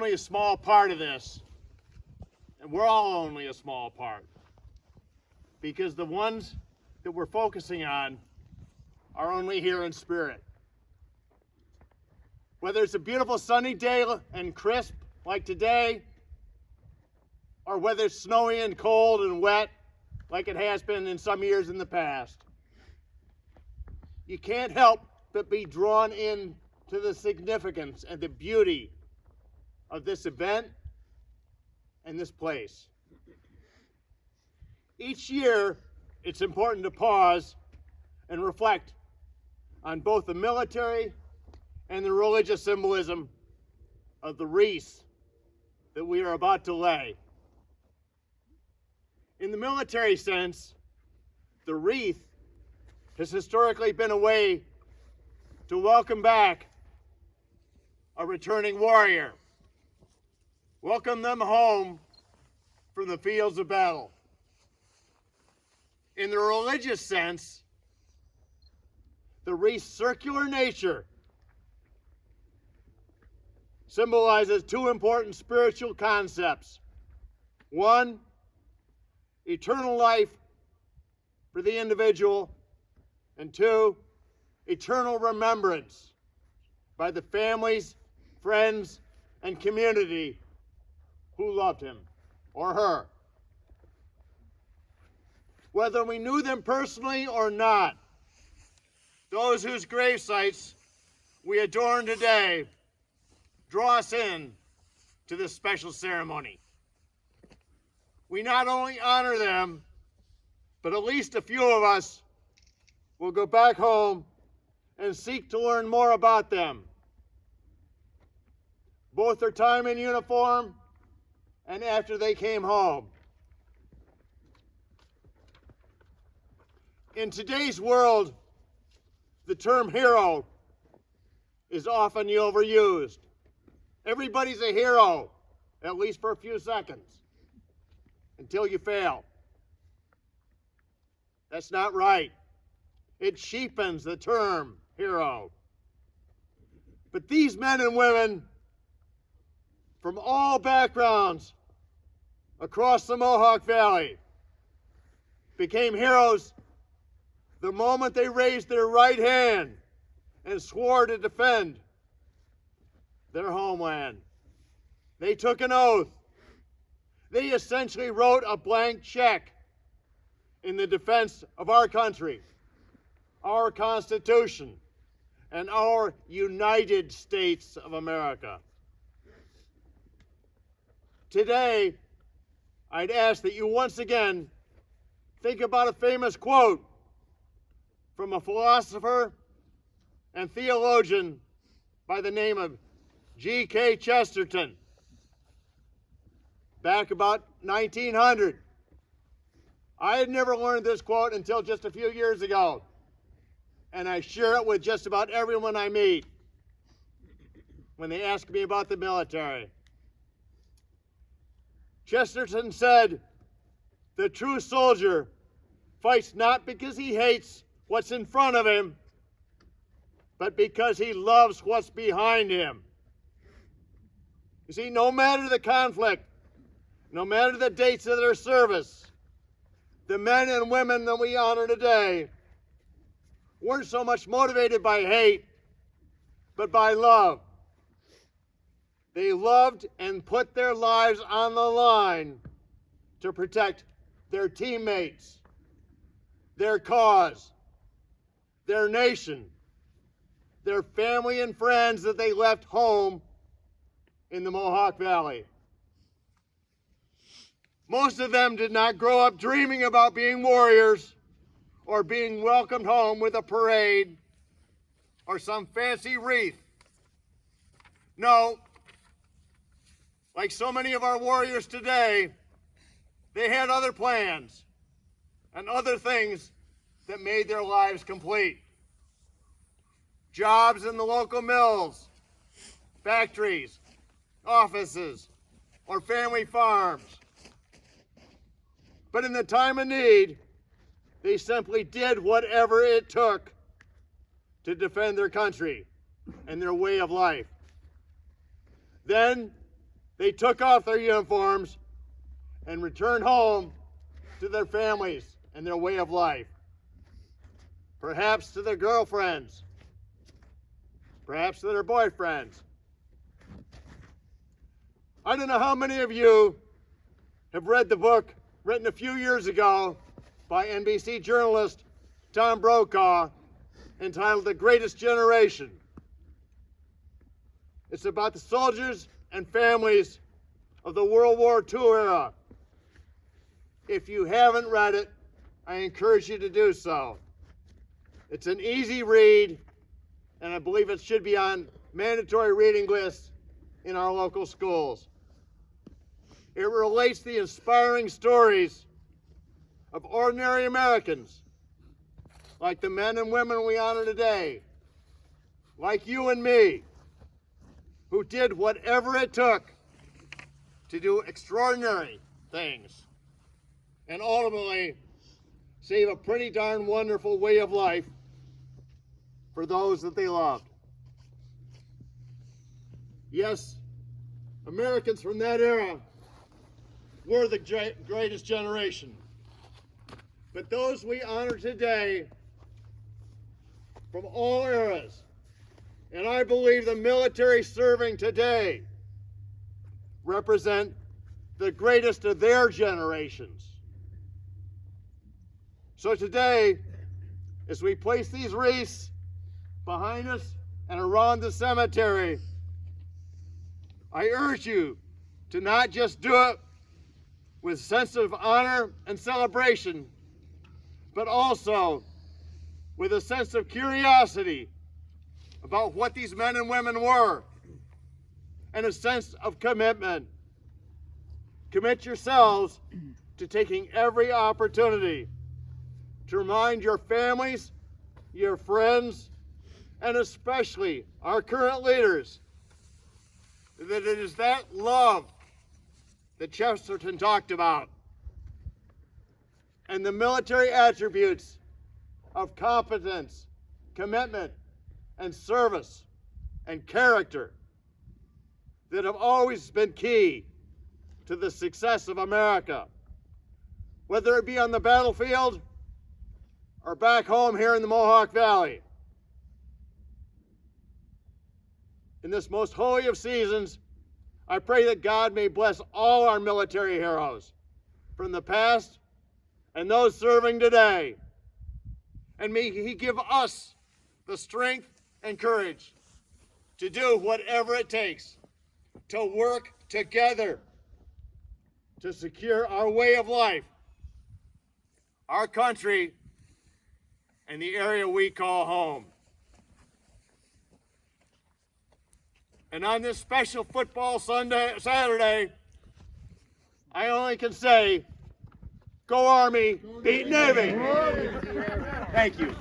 Only a small part of this, and we're all only a small part, because the ones that we're focusing on are only here in spirit. Whether it's a beautiful sunny day and crisp like today, or whether it's snowy and cold and wet like it has been in some years in the past, you can't help but be drawn in to the significance and the beauty of this event and this place. Each year, it's important to pause and reflect on both the military and the religious symbolism of the wreaths that we are about to lay. In the military sense, the wreath has historically been a way to welcome back a returning warrior, welcome them home from the fields of battle. In the religious sense, the wreath's circular nature symbolizes two important spiritual concepts. One, eternal life for the individual, and two, eternal remembrance by the families, friends, and community who loved him or her. Whether we knew them personally or not, those whose grave sites we adorn today draw us in to this special ceremony. We not only honor them, but at least a few of us will go back home and seek to learn more about them, both their time in uniform and after they came home. In today's world, the term hero is often overused. Everybody's a hero, at least for a few seconds, until you fail. That's not right. It cheapens the term hero. But these men and women from all backgrounds across the Mohawk Valley became heroes the moment they raised their right hand and swore to defend their homeland. They took an oath. They essentially wrote a blank check in the defense of our country, our Constitution, and our United States of America. Today, I'd ask that you once again think about a famous quote from a philosopher and theologian by the name of G.K. Chesterton. Back about 1900. I had never learned this quote until just a few years ago, and I share it with just about everyone I meet when they ask me about the military. Chesterton said, "The true soldier fights not because he hates what's in front of him, but because he loves what's behind him." You see, no matter the conflict, no matter the dates of their service, the men and women that we honor today weren't so much motivated by hate, but by love. They loved and put their lives on the line to protect their teammates, their cause, their nation, their family and friends that they left home in the Mohawk Valley. Most of them did not grow up dreaming about being warriors or being welcomed home with a parade or some fancy wreath. No, like so many of our warriors today, they had other plans and other things that made their lives complete. Jobs in the local mills, factories, offices, or family farms. But in the time of need, they simply did whatever it took to defend their country and their way of life. Then, they took off their uniforms and returned home to their families and their way of life. Perhaps to their girlfriends, perhaps to their boyfriends. I don't know how many of you have read the book written a few years ago by NBC journalist Tom Brokaw entitled The Greatest Generation. It's about the soldiers and families of the World War II era. If you haven't read it, I encourage you to do so. It's an easy read, and I believe it should be on mandatory reading lists in our local schools. It relates the inspiring stories of ordinary Americans, like the men and women we honor today, like you and me, who did whatever it took to do extraordinary things and ultimately save a pretty darn wonderful way of life for those that they loved. Yes, Americans from that era were the greatest generation. But those we honor today from all eras, and I believe the military serving today, represent the greatest of their generations. So today, as we place these wreaths behind us and around the cemetery, I urge you to not just do it with a sense of honor and celebration, but also with a sense of curiosity about what these men and women were, and a sense of commitment. Commit yourselves to taking every opportunity to remind your families, your friends, and especially our current leaders that it is that love that Chesterton talked about, and the military attributes of competence, commitment, and service, and character that have always been key to the success of America, whether it be on the battlefield or back home here in the Mohawk Valley. In this most holy of seasons, I pray that God may bless all our military heroes from the past and those serving today. And may He give us the strength and courage to do whatever it takes to work together to secure our way of life, our country, and the area we call home. And on this special football Saturday, I only can say, go Army, beat Navy. Thank you.